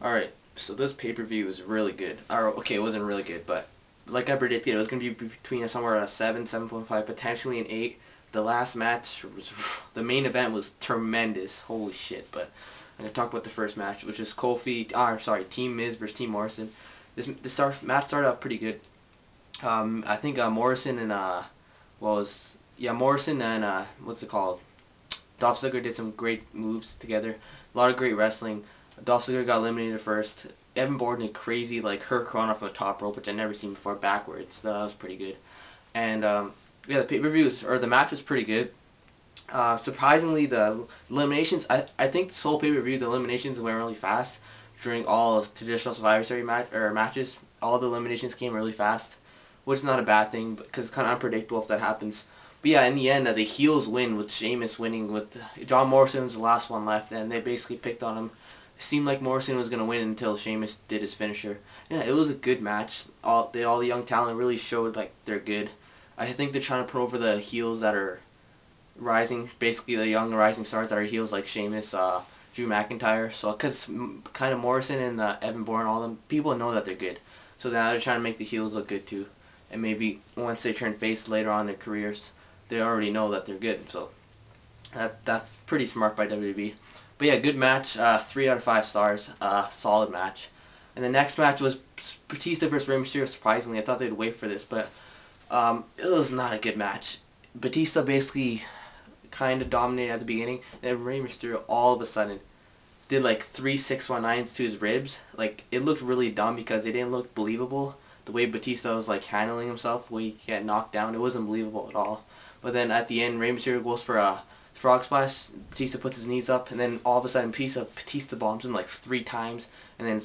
Alright, so this pay-per-view was really good. Or, okay, it wasn't really good, but like I predicted, it was going to be between somewhere around 7, 7.5, potentially an 8. The last match, the main event was tremendous. Holy shit, but I'm going to talk about the first match, which is Team Miz versus Team Morrison. This match started off pretty good. I think Morrison and, Morrison and, what's it called? Dolph Ziggler did some great moves together. A lot of great wrestling. Dolph Ziggler got eliminated first. Evan Bourne did crazy, like Hurricane from the top rope, which I'd never seen before, backwards. So that was pretty good. And the the match was pretty good. Surprisingly, the eliminations, I think this whole pay-per-view, the eliminations went really fast during all traditional Survivor Series matches. All the eliminations came really fast, which is not a bad thing because it's kind of unpredictable if that happens. But yeah, in the end, the heels win with Sheamus winning. With John Morrison was the last one left, and they basically picked on him. It seemed like Morrison was going to win until Sheamus did his finisher. Yeah, it was a good match. All the young talent really showed like they're good. I think they're trying to put over the heels that are rising, basically the young rising stars that are heels like Sheamus, Drew McIntyre. So, because kind of Morrison and Evan Bourne, all them people know that they're good. So now they're trying to make the heels look good too. And maybe once they turn face later on in their careers, they already know that they're good. So that's pretty smart by WWE. But yeah, good match. 3 out of 5 stars. Solid match. And the next match was Batista versus Rey Mysterio. Surprisingly, I thought they'd wait for this, but it was not a good match. Batista basically kind of dominated at the beginning, and then Rey Mysterio all of a sudden did like 3 619s to his ribs. Like, it looked really dumb because it didn't look believable. The way Batista was like handling himself, the way he got knocked down, it wasn't believable at all. But then at the end, Rey Mysterio goes for a frog splash. Batista puts his knees up, and then all of a sudden Batista bombs him like 3 times, and then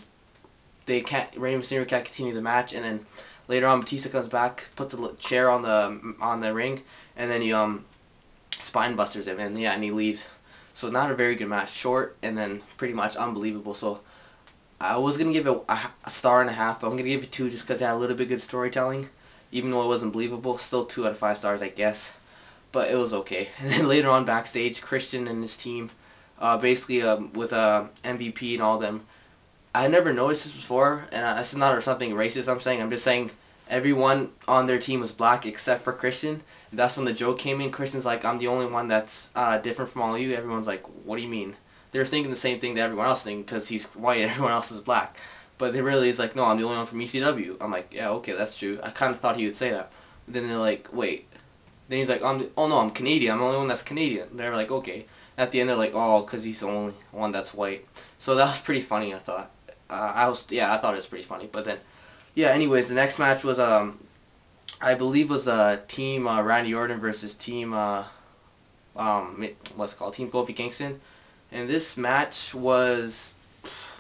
Rey Mysterio can't continue the match. And then later on, Batista comes back, puts a chair on the ring, and then he spine busters him, and yeah, and he leaves. So not a very good match, short, and then pretty much unbelievable. So I was gonna give it a star and a half, but I'm gonna give it 2 just because it had a little bit good storytelling, even though it wasn't believable. Still 2 out of 5 stars, I guess. But it was okay. And then later on backstage, Christian and his team, basically with MVP and all them, I never noticed this before, and this is not something racist I'm saying. I'm just saying everyone on their team was black except for Christian. And that's when the joke came in. Christian's like, I'm the only one that's different from all of you. Everyone's like, what do you mean? They're thinking the same thing that everyone else thinking because he's white and everyone else is black. But they really is like, no, I'm the only one from ECW. I'm like, yeah, okay, that's true. I kind of thought he would say that. Then they're like, wait. Then he's like, oh no, I'm Canadian. I'm the only one that's Canadian. And they're like, okay. At the end, they're like, oh, because he's the only one that's white. So that was pretty funny, I thought. I thought it was pretty funny. But then, yeah, anyways, the next match was, I believe was Team Randy Orton versus Team, what's it called? Team Kofi Kingston. And this match was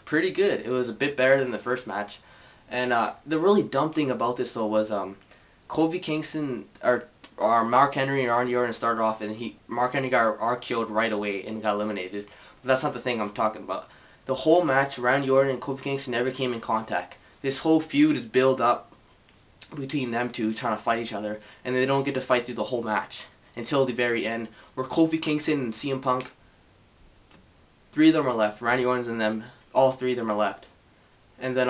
pretty good. It was a bit better than the first match. And the really dumb thing about this, though, was Kofi Kingston, or Mark Henry and Randy Orton started off, and Mark Henry got RKO'd right away and got eliminated. But that's not the thing I'm talking about. The whole match, Randy Orton and Kofi Kingston never came in contact. This whole feud is built up between them two trying to fight each other, and they don't get to fight through the whole match until the very end, where Kofi Kingston and CM Punk, 3 of them are left. Randy Orton and them, all 3 of them are left. And then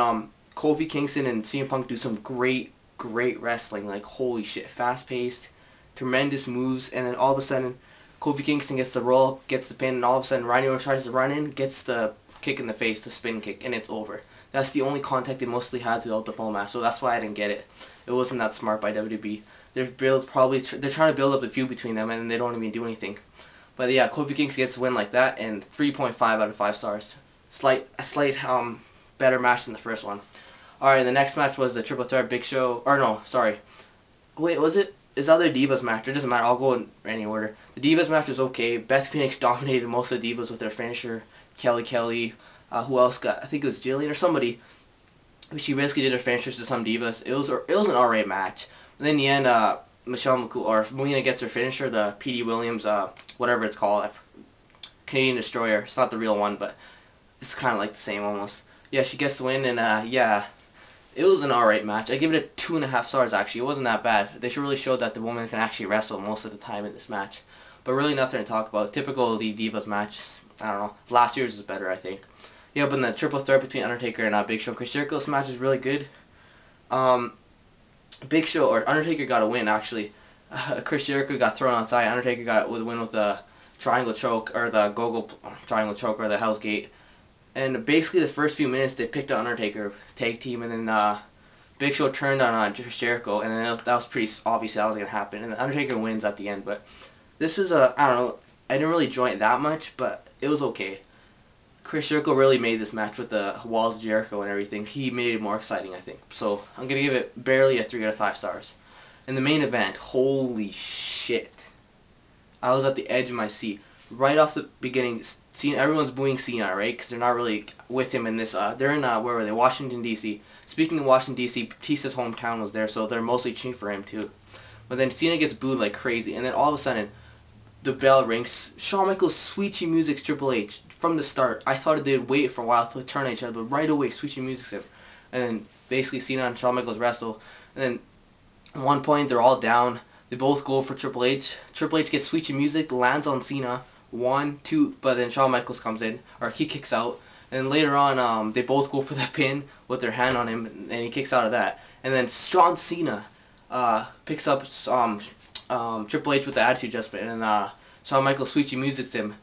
Kofi Kingston and CM Punk do some great wrestling, like holy shit, fast-paced, tremendous moves, and then all of a sudden Kofi Kingston gets the roll, gets the pin, and all of a sudden Randy Orton tries to run in, gets the kick in the face, the spin kick, and it's over. That's the only contact they mostly had throughout the whole match, so that's why I didn't get it. It wasn't that smart by WWE. They're trying to build up a feud between them, and they don't even do anything. But yeah, Kofi Kingston gets a win like that, and 3.5 out of 5 stars. A slight better match than the first one. Alright, the next match was the Triple Threat Big Show, or no, sorry. Wait, was it? It's the other Divas match. It doesn't matter, I'll go in any order. The Divas match was okay. Beth Phoenix dominated most of the Divas with their finisher. Kelly, who else got, I think it was Jillian or somebody. She basically did her finishers to some Divas. It was an alright match. But then in the end, Melina gets her finisher, the P.D. Williams, whatever it's called. Canadian Destroyer. It's not the real one, but it's kind of like the same almost. Yeah, she gets the win, and yeah, it was an alright match. I give it a 2.5 stars actually. It wasn't that bad. They should really show that the woman can actually wrestle most of the time in this match. But really nothing to talk about. Typical Elite Divas match. I don't know. Last year's is better, I think. Yeah, but in the triple threat between Undertaker and Big Show and Chris Jericho, this match is really good. Big Show or Undertaker got a win actually. Chris Jericho got thrown outside. Undertaker got with win with the triangle choke or the go-go triangle choke or the Hell's Gate. And basically the first few minutes they picked on Undertaker tag team, and then Big Show turned on Chris Jericho, and then that was pretty obvious that was gonna happen. And the Undertaker wins at the end. But this was I don't know. I didn't really enjoy it that much, but it was okay. Chris Jericho really made this match with the Walls of Jericho and everything. He made it more exciting, I think. So I'm going to give it barely a 3 out of 5 stars. In the main event, holy shit. I was at the edge of my seat. Right off the beginning, everyone's booing Cena, right? Because they're not really with him in this. They're in, where were they? Washington, D.C. Speaking of Washington, D.C., Batista's hometown was there, so they're mostly cheering for him, too. But then Cena gets booed like crazy, and then all of a sudden, the bell rings. Shawn Michaels, Sweet Chin Music's Triple H. From the start, I thought they'd wait for a while to turn on each other, but right away, Sweet Chin Music's him. And then basically Cena and Shawn Michaels wrestle. And then at one point, they're all down. They both go for Triple H. Triple H gets Sweet Chin Music, lands on Cena. 1, 2, but then Shawn Michaels comes in, or he kicks out. And then later on, they both go for the pin with their hand on him, and he kicks out of that. And then John Cena picks up Triple H with the Attitude Adjustment, and then Shawn Michaels Sweet Chin Music's him.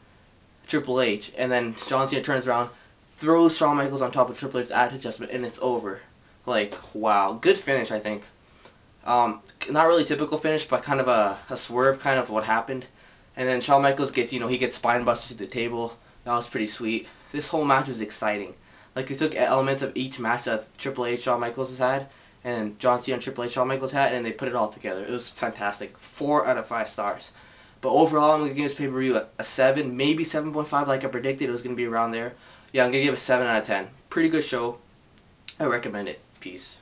Triple H, and then John Cena turns around, throws Shawn Michaels on top of Triple H's Attitude Adjustment, and it's over. Like, wow. Good finish, I think. Not really typical finish, but kind of a swerve, kind of what happened. And then Shawn Michaels gets, he gets spine busted through the table. That was pretty sweet. This whole match was exciting. Like, they took elements of each match that Triple H, Shawn Michaels has had, and John Cena and Triple H, Shawn Michaels had, and they put it all together. It was fantastic. 4 out of 5 stars. But overall, I'm going to give this pay-per-view a 7, maybe 7.5 like I predicted. It was going to be around there. Yeah, I'm going to give it a 7 out of 10. Pretty good show. I recommend it. Peace.